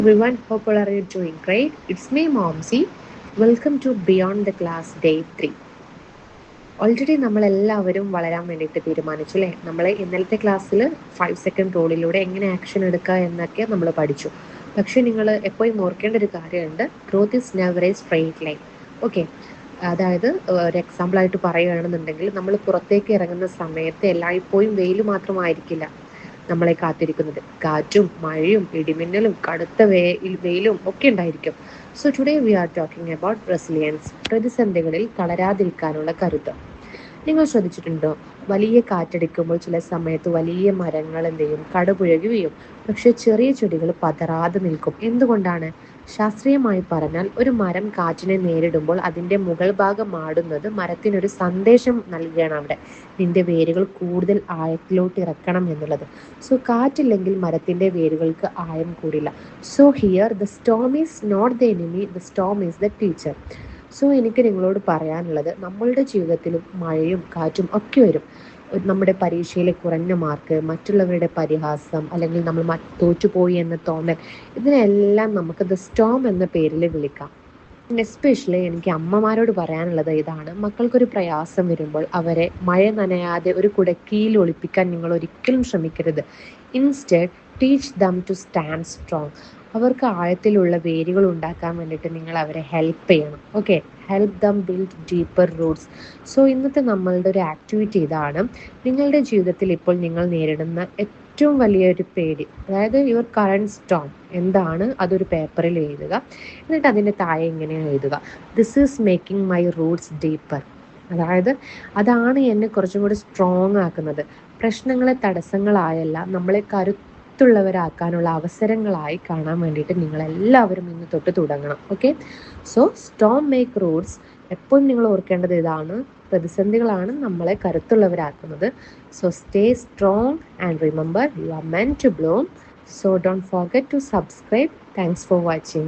Everyone, hope all are you doing great. It's me, Momsy. Welcome to Beyond the Class Day 3. Already നമ്മളെല്ലാവരും വളരാൻ വേണ്ടിയിട്ട് തീരുമാനിച്ചു അല്ലേ? നമ്മൾ ഇന്നലത്തെ ക്ലാസ്സിൽ 5 സെക്കൻഡ് റൂളിലൂടെ എങ്ങനെ ആക്ഷൻ എടുക്കുക എന്നൊക്കെ നമ്മൾ പഠിച്ചു. പക്ഷേ നിങ്ങൾ എപ്പോഴും ഓർക്കേണ്ട ഒരു കാര്യമുണ്ട്, growth is never A straight line. Okay, അതായത് ഒരു എക്സാമ്പിളായിട്ട് പറയുകയാണെന്നുണ്ടെങ്കിൽ നമ്മൾ പുറത്തേക്ക് ഇറങ്ങുന്ന സമയത്ത് എല്ലായ്പ്പോഴും വെയിൽ മാത്രമായിരിക്കില്ല നമ്മളെ കാത്തിരിക്കുന്നത്. കാറ്റും മഴയും ഇടിമിന്നലും കടുത്ത വെയിലും ഒക്കെ ഉണ്ടായിരിക്കും. So today we are talking about resilience, പ്രതിസന്ധികളിൽ തളരാതിരിക്കാനുള്ള കരുത്ത്. നിങ്ങൾ ശ്രദ്ധിച്ചിട്ടുണ്ടോ, വലിയ കാറ്റടിക്കുമ്പോൾ ചില സമയത്ത് വലിയ മരങ്ങൾ എന്ത് ചെയ്യും, കടപുഴകി വീഴും. പക്ഷെ ചെറിയ ചെടികൾ പതറാതെ നിൽക്കും. എന്തുകൊണ്ടാണ്? ശാസ്ത്രീയമായി പറഞ്ഞാൽ ഒരു മരം കാറ്റിനെ നേരിടുമ്പോൾ അതിൻ്റെ മുകൾ ഭാഗം ആടുന്നത് മരത്തിനൊരു സന്ദേശം നൽകുകയാണ്. അവിടെ നിന്റെ വേരുകൾ കൂടുതൽ ആഴത്തിലോട്ട് ഇറക്കണം എന്നുള്ളത്. സോ കാറ്റില്ലെങ്കിൽ മരത്തിൻ്റെ വേരുകൾക്ക് ആഴം കൂടില്ല. So here the storm is not the enemy, the storm is the teacher. So എനിക്ക് നിങ്ങളോട് പറയാനുള്ളത്, നമ്മളുടെ ജീവിതത്തിലും മഴയും കാറ്റും ഒക്കെ വരും. നമ്മുടെ പരീക്ഷയിൽ കുറഞ്ഞ മാർക്ക്, മറ്റുള്ളവരുടെ പരിഹാസം, അല്ലെങ്കിൽ നമ്മൾ തോറ്റുപോയി എന്ന തോന്നൽ, ഇതിനെല്ലാം നമുക്ക് ദ സ്റ്റോം എന്ന പേരിൽ വിളിക്കാം. എസ്പെഷ്യലി എനിക്ക് അമ്മമാരോട് പറയാനുള്ളത് ഇതാണ്: മക്കൾക്കൊരു പ്രയാസം വരുമ്പോൾ അവരെ മഴ നനയാതെ ഒരു കുടക്കീയിൽ ഒളിപ്പിക്കാൻ നിങ്ങൾ ഒരിക്കലും ശ്രമിക്കരുത്. Instead teach them to stand strong. അവർക്ക് ആഴത്തിലുള്ള വേരുകൾ ഉണ്ടാക്കാൻ വേണ്ടിയിട്ട് നിങ്ങൾ അവരെ ഹെൽപ്പ് ചെയ്യണം. Okay, help them build deeper roots. So ഇന്നത്തെ നമ്മളുടെ ഒരു ആക്ടിവിറ്റി ഇതാണ്: നിങ്ങളുടെ ജീവിതത്തിൽ ഇപ്പോൾ നിങ്ങൾ നേരിടുന്ന ഏറ്റവും വലിയൊരു പേടി, അതായത് യുവർ കറന്റ് സ്റ്റോം എന്താണ്, അതൊരു പേപ്പറിൽ എഴുതുക. എന്നിട്ട് അതിൻ്റെ താഴെ ഇങ്ങനെ എഴുതുക: this is making my Roots deeper. അതായത് അതാണ് എന്നെ കുറച്ചും കൂടി സ്ട്രോങ് ആക്കുന്നത്. പ്രശ്നങ്ങളെ തടസ്സങ്ങളായല്ല, നമ്മളെ കരുത്തുള്ളവരാക്കാനുള്ള അവസരങ്ങളായി കാണാൻ വേണ്ടിയിട്ട് നിങ്ങളെല്ലാവരും ഇന്ന് തൊട്ട് തുടങ്ങണം. Okay, so storm make roots. എപ്പോഴും നിങ്ങൾ ഓർക്കേണ്ടത് ഇതാണ്: പ്രതിസന്ധികളാണ് നമ്മളെ കരുത്തുള്ളവരാക്കുന്നത്. So stay strong and remember, you are meant to bloom. So don't forget to subscribe. Thanks for watching.